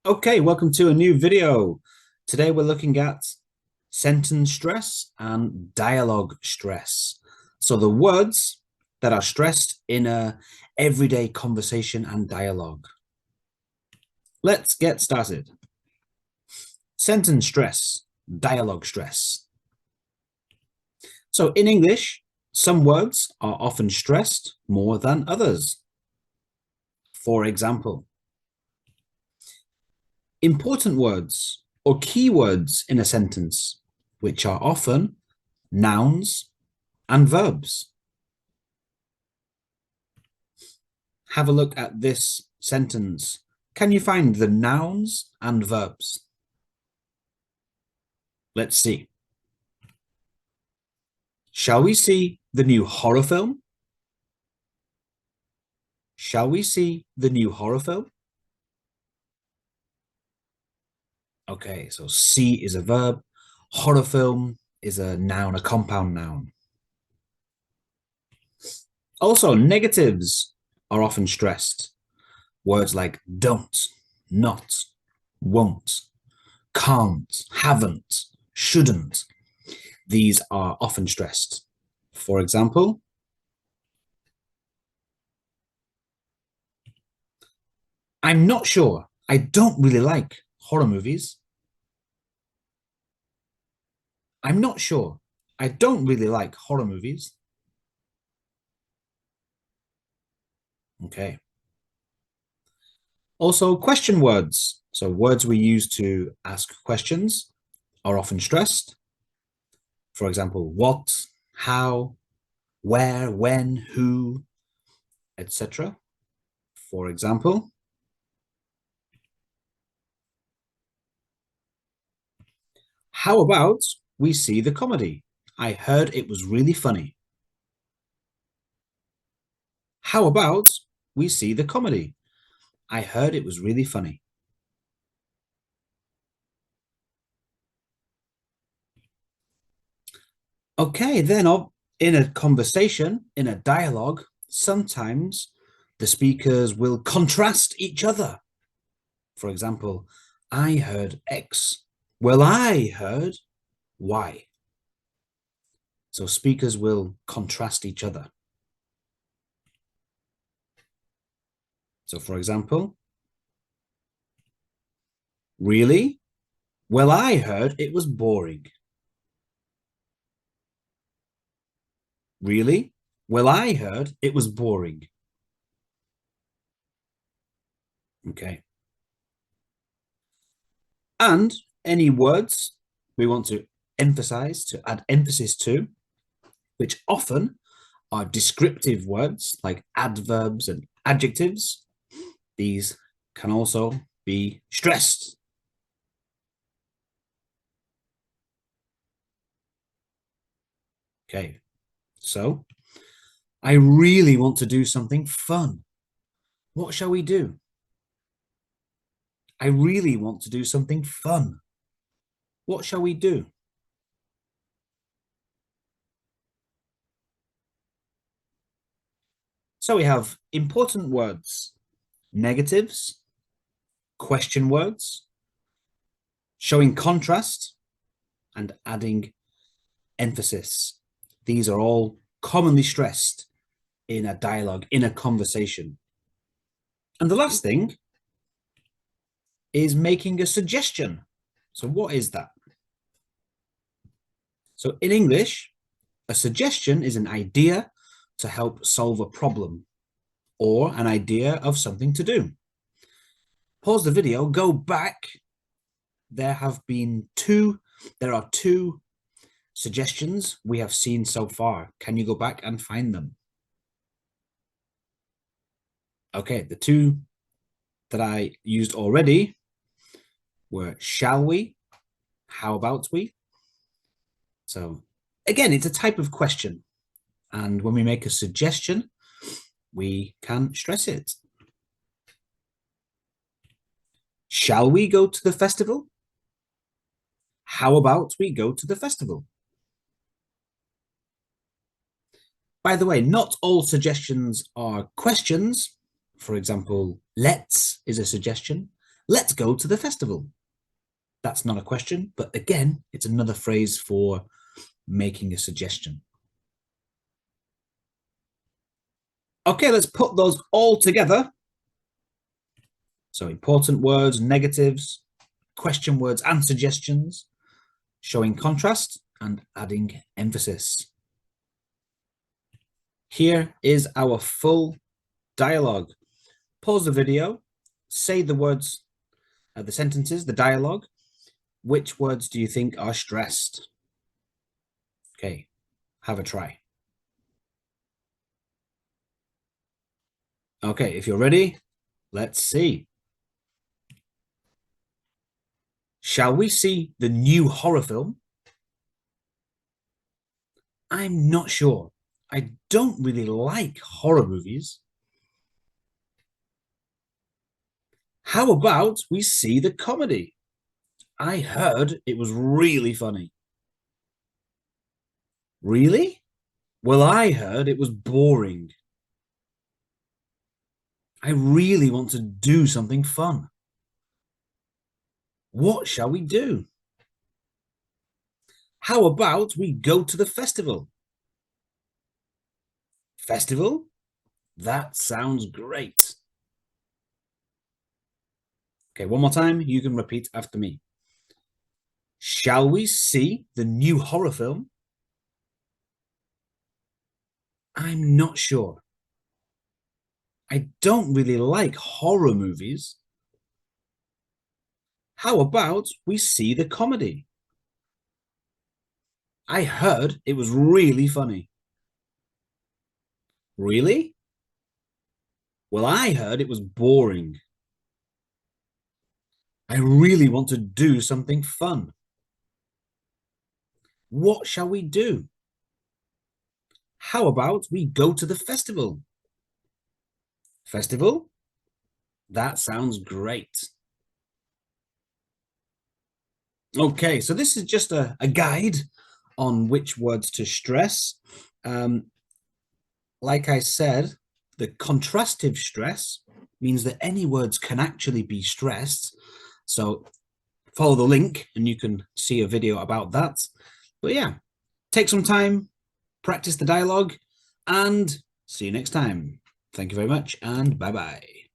Okay, welcome to a new video. Today we're looking at sentence stress and dialogue stress. So the words that are stressed in a everyday conversation and dialogue. Let's get started. Sentence stress, dialogue stress. So in English, some words are often stressed more than others. For example, important words or keywords in a sentence, which are often nouns and verbs. Have a look at this sentence. Can you find the nouns and verbs? Let's see. Shall we see the new horror film? Shall we see the new horror film? Okay, so see is a verb. Horror film is a noun, a compound noun. Also, negatives are often stressed. Words like don't, not, won't, can't, haven't, shouldn't. These are often stressed. For example, I'm not sure. I don't really like horror movies. I'm not sure. I don't really like horror movies. Okay. Also, question words. So words we use to ask questions are often stressed. For example, what, how, where, when, who, etc. For example, how about we see the comedy? I heard it was really funny. How about we see the comedy? I heard it was really funny. Okay, then in a conversation, in a dialogue, sometimes the speakers will contrast each other. For example, I heard X. Well, I heard Y. So speakers will contrast each other. So for example, really? Well, I heard it was boring. Really? Well, I heard it was boring. Okay. And any words we want to emphasize, to add emphasis to, which often are descriptive words like adverbs and adjectives. These can also be stressed. Okay, so I really want to do something fun. What shall we do? I really want to do something fun. What shall we do? So we have important words, negatives, question words, showing contrast, and adding emphasis. These are all commonly stressed in a dialogue, in a conversation. And the last thing is making a suggestion. So what is that? So in English, a suggestion is an idea to help solve a problem or an idea of something to do. Pause the video, go back. There are two suggestions we have seen so far. Can you go back and find them? Okay, the two that I used already were shall we? How about we? So again, it's a type of question. And when we make a suggestion, we can stress it. Shall we go to the festival? How about we go to the festival? By the way, not all suggestions are questions. For example, let's is a suggestion. Let's go to the festival. That's not a question, but again, it's another phrase for making a suggestion. Okay, let's put those all together. So important words, negatives, question words and suggestions, showing contrast and adding emphasis. Here is our full dialogue. Pause the video, say the words, the sentences, the dialogue. Which words do you think are stressed? Okay, have a try. Okay, if you're ready, let's see. Shall we see the new horror film? I'm not sure. I don't really like horror movies. How about we see the comedy? I heard it was really funny. Really? Well, I heard it was boring. I really want to do something fun. What shall we do? How about we go to the festival? Festival? That sounds great. Okay, one more time. You can repeat after me. Shall we see the new horror film? I'm not sure. I don't really like horror movies. How about we see the comedy? I heard it was really funny. Really? Well, I heard it was boring. I really want to do something fun. What shall we do? How about we go to the festival? Festival? That sounds great. Okay, so this is just a guide on which words to stress. Like I said, the contrastive stress means that any words can actually be stressed. So follow the link and you can see a video about that. But yeah, take some time, practice the dialogue, and see you next time. Thank you very much, and bye-bye.